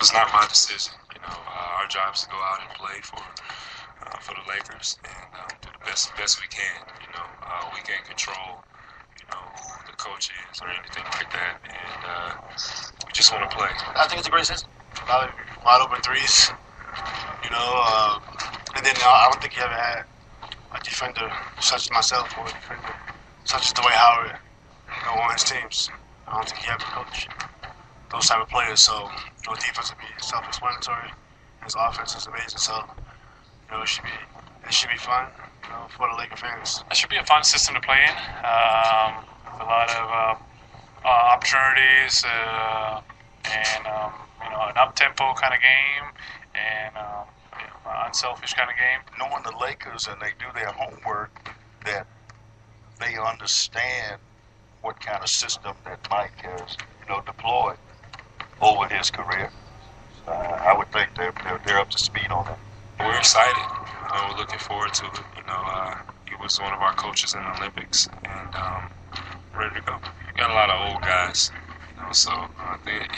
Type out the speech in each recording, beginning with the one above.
It's not my decision. Our job is to go out and play for the Lakers and do the best we can. We can't control who the coach is or anything like that, and we just want to play. I think it's a great system. A lot of wide open threes, and then I don't think you ever had a defender such as myself or a defender such as Dwight Howard on his teams. I don't think he ever coached those type of players. So, defense would be self-explanatory. His offense is amazing. So, it should be fun, for the Laker fans. It should be a fun system to play in. A lot of opportunities and an up-tempo kind of game and unselfish kind of game. Knowing the Lakers and they do their homework, that they understand what kind of system that Mike has, deployed over his career. I would think they're up to speed on it. We're excited. We're looking forward to it. He was one of our coaches in the Olympics, and ready to go. We got a lot of old guys, so I think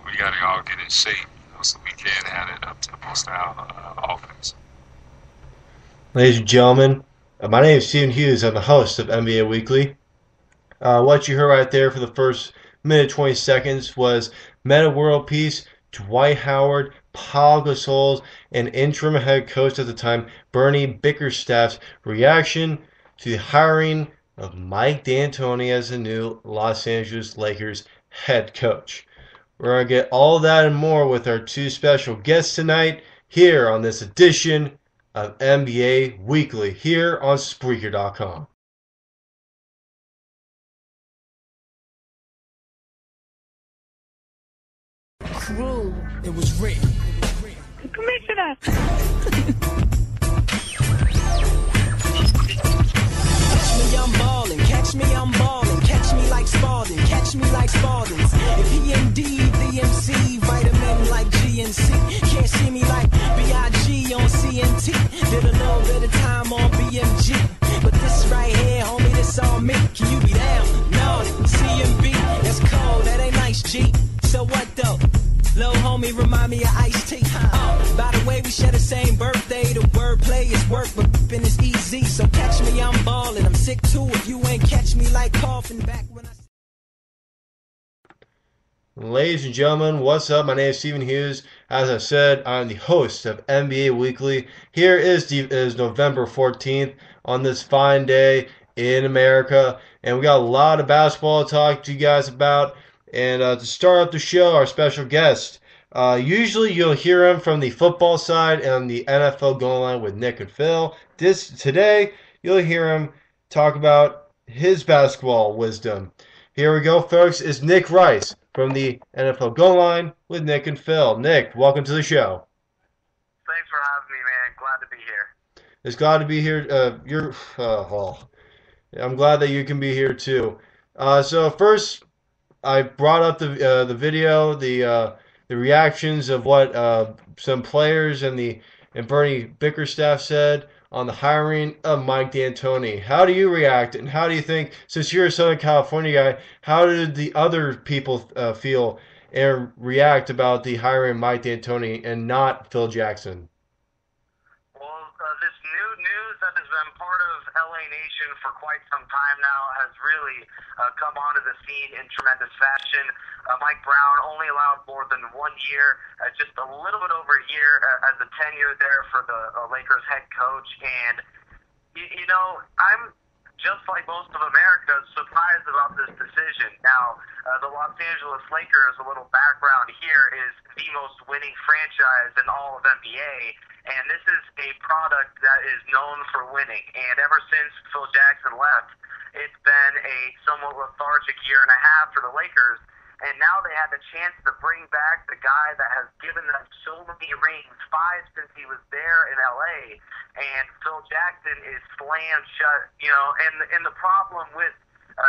we got to all get in shape, so we can have that up-tempo style offense. Ladies and gentlemen, my name is Stephen Hughes. I'm the host of NBA Weekly. What you heard right there for the first minute 20 seconds was Meta World Peace, Dwight Howard, Paul Gasol's, and interim head coach at the time, Bernie Bickerstaff's reaction to the hiring of Mike D'Antoni as the new Los Angeles Lakers head coach. We're going to get all that and more with our two special guests tonight here on this edition of NBA Weekly here on Spreaker.com. Crew, it was written. Commissioner! Catch me, I'm ballin', catch me, I'm ballin', catch me like Spalding, catch me like Spalding's. If he indeed the MC, vitamin like GNC, can't see me like B.I.G. on CNT, did a little bit of time on BMG, but this right here, homie, this on me, can you be down? No, CMB, that's cold, that ain't nice, G, so what though? Lil' homie remind me of Ice-T. By the way, we share the same birthday. The wordplay is work, but f***ing is easy. So catch me, I'm ballin'. I'm sick too if you ain't catch me like coughing back when I... Ladies and gentlemen, what's up? My name is Stephen Hughes. As I said, I'm the host of NBA Weekly. Here is November 14th on this fine day in America. And we got a lot of basketball to talk to you guys about. And to start off the show, our special guest. Usually you'll hear him from the football side and the NFL goal line with Nick and Phil. Today, you'll hear him talk about his basketball wisdom. Here we go, folks. It's Nick Rice from the NFL goal line with Nick and Phil. Nick, welcome to the show. Thanks for having me, man. Glad to be here. It's glad to be here. I'm glad that you can be here too. So first, I brought up the video, the reactions of what some players and Bernie Bickerstaff said on the hiring of Mike D'Antoni. How do you react, and how do you think, since you're a Southern California guy, how did the other people feel and react about the hiring of Mike D'Antoni and not Phil Jackson? This new news that has been part of LA Nation for quite some time now has really come onto the scene in tremendous fashion. Mike Brown only allowed more than 1 year, just a little bit over a year as a tenure there for the Lakers head coach. And, I'm just like most of America, surprised about this decision. Now, the Los Angeles Lakers, a little background here, is the most winning franchise in all of NBA, and this is a product that is known for winning. And ever since Phil Jackson left, it's been a somewhat lethargic year and a half for the Lakers, and now they have the chance to bring back the guy that has given them so many rings, 5 since he was there in LA, and Phil Jackson is slammed shut, and the problem with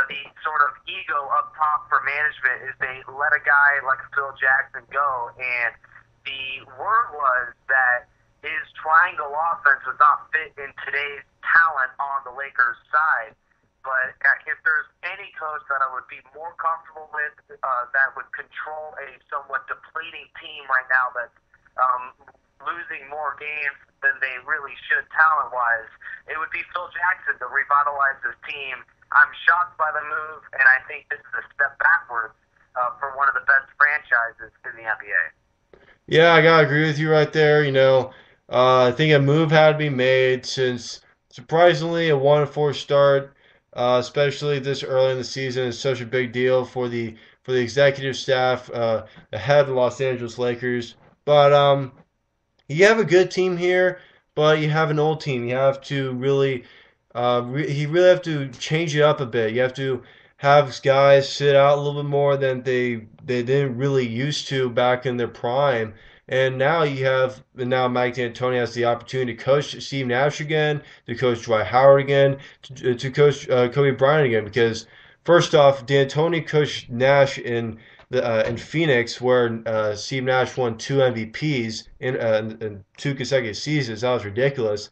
the sort of ego up top for management is they let a guy like Phil Jackson go, and the word was that his triangle offense was not fit in today's talent on the Lakers side. But if there's any coach that I would be more comfortable with, that would control a somewhat depleting team right now that's losing more games than they really should talent-wise, it would be Phil Jackson to revitalize this team. I'm shocked by the move, and I think this is a step backwards for one of the best franchises in the NBA. Yeah, I gotta agree with you right there. I think a move had to be made since surprisingly a 1-4 start, especially this early in the season, is such a big deal for the executive staff ahead of the Los Angeles Lakers. But you have a good team here, but you have an old team. You have to really, you really have to change it up a bit. You have to have guys sit out a little bit more than they didn't really used to back in their prime. And now Mike D'Antoni has the opportunity to coach Steve Nash again, to coach Dwight Howard again, to coach Kobe Bryant again. Because first off, D'Antoni coached Nash in Phoenix, where Steve Nash won two MVPs in two consecutive seasons. That was ridiculous.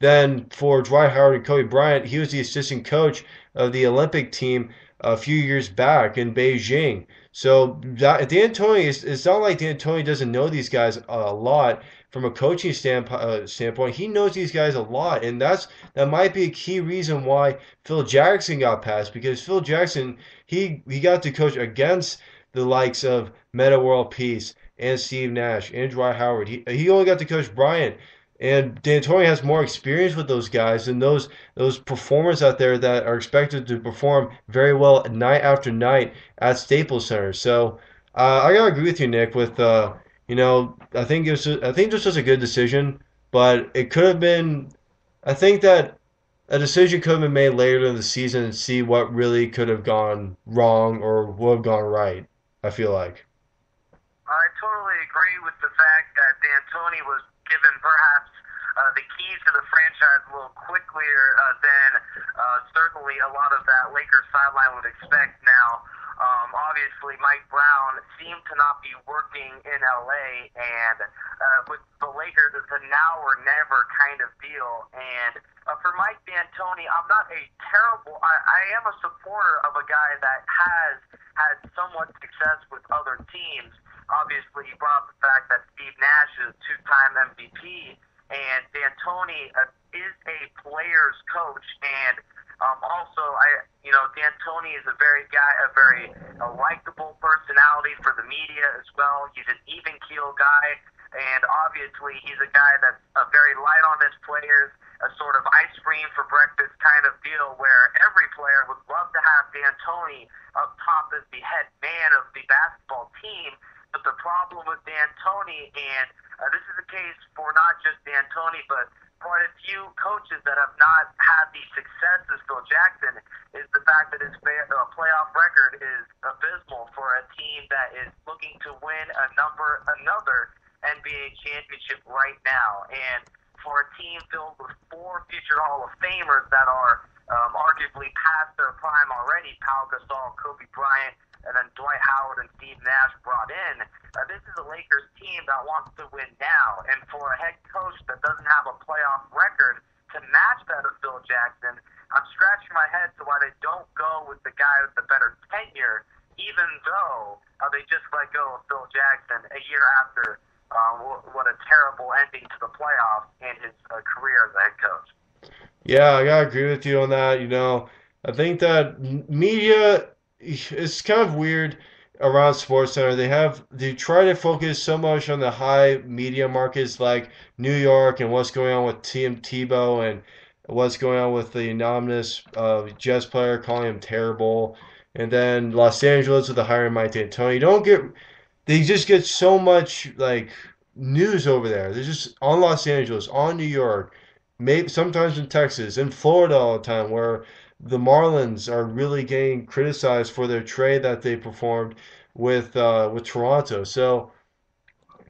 Then for Dwight Howard and Kobe Bryant, he was the assistant coach of the Olympic team a few years back in Beijing. So D'Antoni, it's not like D'Antoni doesn't know these guys a lot from a coaching standpoint. He knows these guys a lot, and that might be a key reason why Phil Jackson got passed, because Phil Jackson he got to coach against the likes of Meta World Peace and Steve Nash and Dwight Howard. He only got to coach Bryant. And D'Antoni has more experience with those guys and those performers out there that are expected to perform very well night after night at Staples Center. So I gotta agree with you, Nick. I think this was a good decision, but it could have been. I think that a decision could have been made later in the season and see what really could have gone wrong or would have gone right. I feel like. I totally agree with the fact that D'Antoni was given perhaps the keys to the franchise a little quicker than certainly a lot of that Lakers sideline would expect now. Obviously, Mike Brown seemed to not be working in LA, and with the Lakers, it's a now or never kind of deal. And for Mike D'Antoni, I'm not a terrible. I am a supporter of a guy that has had somewhat success with other teams. Obviously, he brought up the fact that Steve Nash is a two-time MVP, and D'Antoni is a player's coach, and also, D'Antoni is a very likable personality for the media as well. He's an even keel guy, and obviously he's a guy that's very light on his players, a sort of ice cream for breakfast kind of deal, where every player would love to have D'Antoni up top as the head man of the basketball team. But the problem with D'Antoni, and this is the case for not just D'Antoni, but quite a few coaches that have not had the success as Phil Jackson, is the fact that his playoff record is abysmal for a team that is looking to win another NBA championship right now. And for a team filled with four future Hall of Famers that are arguably past their prime already, Pau Gasol, Kobe Bryant, and then Dwight Howard and Steve Nash brought in. This is a Lakers team that wants to win now, and for a head coach that doesn't have a playoff record to match that of Phil Jackson, I'm scratching my head to why they don't go with the guy with the better tenure, even though they just let go of Phil Jackson a year after what a terrible ending to the playoffs in his career as a head coach. Yeah, I gotta agree with you on that. I think that media it's kind of weird around SportsCenter. They try to focus so much on the high media markets like New York and what's going on with Tim Tebow and what's going on with the anonymous Jets player calling him terrible, and then Los Angeles with the hiring Mike D'Antoni. They just get so much like news over there. They're just on Los Angeles, on New York, maybe sometimes in Texas, in Florida all the time, where the Marlins are really getting criticized for their trade that they performed with Toronto. So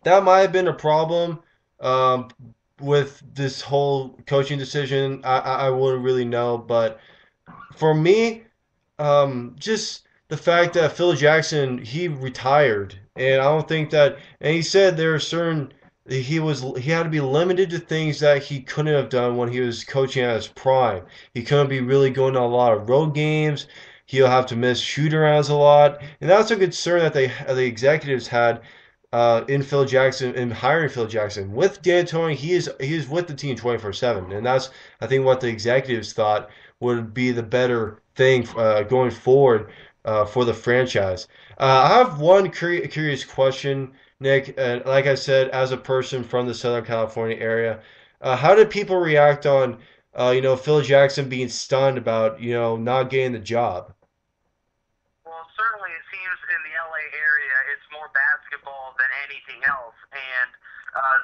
that might have been a problem with this whole coaching decision. I wouldn't really know, but for me, just the fact that Phil Jackson he retired, and I don't think that, and he said there are certain he had to be limited to things that he couldn't have done when he was coaching at his prime. He couldn't be really going to a lot of road games. He'll have to miss shoot arounds a lot, and that's a concern that the executives had in Phil Jackson in hiring Phil Jackson. With D'Antoni, he is with the team 24/7, and that's I think what the executives thought would be the better thing going forward for the franchise. I have one curious question, Nick. Like I said, as a person from the Southern California area, how did people react on Phil Jackson being stunned about not getting the job? Well, certainly it seems in the LA area it's more basketball than anything else, and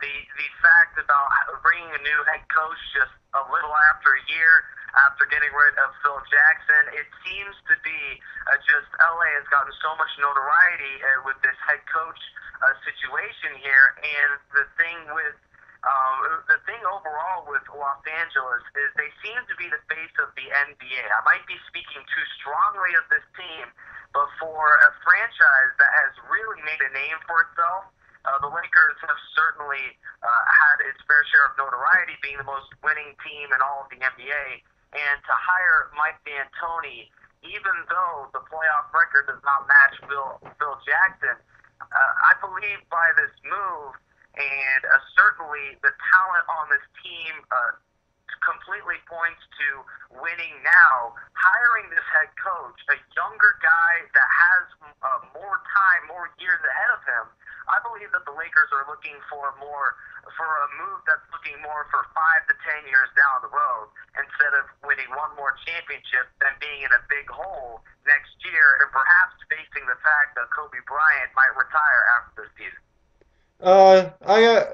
the fact about bringing a new head coach just a little after a year after getting rid of Phil Jackson, it seems to be just LA has gotten so much notoriety with this head coach situation here, and the thing overall with Los Angeles is they seem to be the face of the NBA. I might be speaking too strongly of this team, but for a franchise that has really made a name for itself, the Lakers have certainly had its fair share of notoriety, being the most winning team in all of the NBA. And to hire Mike D'Antoni, even though the playoff record does not match Phil Jackson, I believe by this move and certainly the talent on this team completely points to winning now. Hiring this head coach, a younger guy that has more time, more years ahead of him, I believe that the Lakers are looking for a move that's looking more for 5 to 10 years down the road instead of winning one more championship than being in a big hole next year and perhaps facing the fact that Kobe Bryant might retire after this season. I got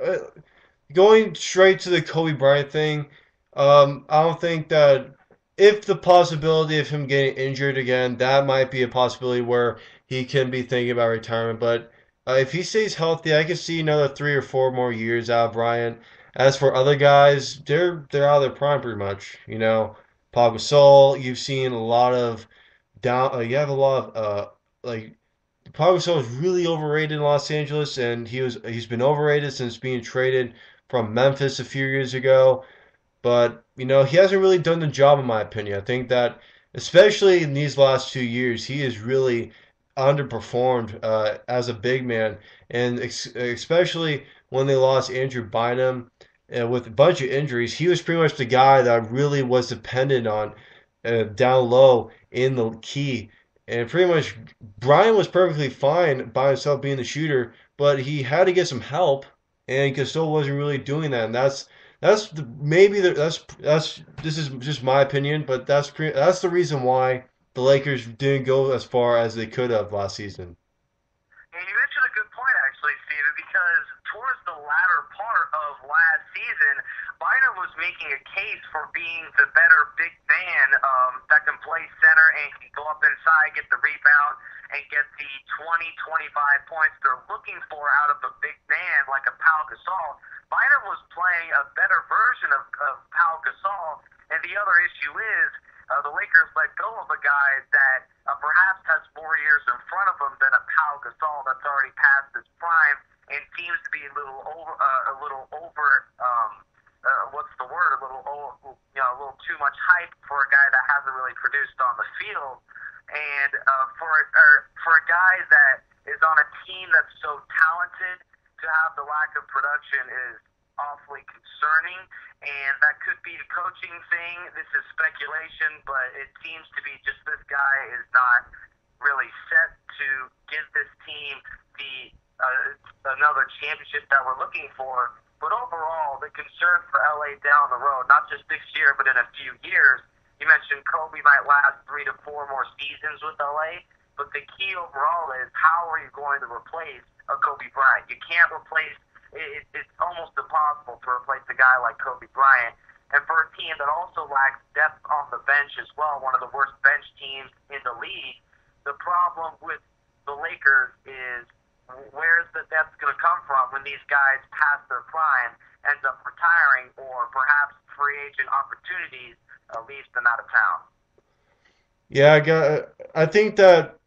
going straight to the Kobe Bryant thing. I don't think that if the possibility of him getting injured again, that might be a possibility where he can be thinking about retirement. But if he stays healthy, I can see another 3 or 4 more years out of Bryant. As for other guys, they're out of their prime pretty much. Paul Gasol. You've seen a lot of down. You have a lot of like Pau Gasol is really overrated in Los Angeles, and he's been overrated since being traded from Memphis a few years ago. But he hasn't really done the job, in my opinion. I think that, especially in these last 2 years, he has really underperformed as a big man, and especially when they lost Andrew Bynum with a bunch of injuries, he was pretty much the guy that really was dependent on down low in the key. And pretty much Brian was perfectly fine by himself being the shooter, but he had to get some help, and Gasol wasn't really doing that. And that's this is just my opinion, but that's the reason why the Lakers didn't go as far as they could have last season. And you mentioned a good point, actually, Steven, because towards the latter part of last season, Bynum was making a case for being the better big man that can play center and can go up inside, get the rebound, and get the 20, 25 points they're looking for out of a big man like a Pau Gasol. Bynum was playing a better version of Pau Gasol, and the other issue is the Lakers let go of a guy that perhaps has 4 years in front of him than a Pau Gasol that's already past his prime and seems to be a little over, what's the word? A little too much hype for a guy that hasn't really produced on the field, and for a guy that is on a team that's so talented, to have the lack of production is awfully concerning, and that could be a coaching thing. This is speculation, but it seems to be just this guy is not really set to give this team the another championship that we're looking for. But overall, the concern for LA down the road, not just this year, but in a few years, you mentioned Kobe might last 3 to 4 more seasons with LA, but the key overall is how are you going to replace a Kobe Bryant? You can't replace it's almost impossible to replace a guy like Kobe Bryant. And for a team that also lacks depth on the bench as well, one of the worst bench teams in the league, the problem with the Lakers is where's the depth going to come from when these guys past their prime ends up retiring or perhaps free agent opportunities leaves them out of town. Yeah, I think that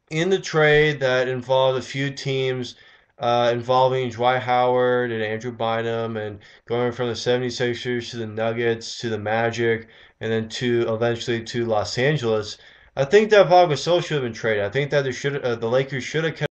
in the trade that involved a few teams involving Dwight Howard and Andrew Bynum and going from the 76ers to the Nuggets to the Magic and then to eventually to Los Angeles. I think that Pau Gasol should have been traded. I think that the Lakers should have kept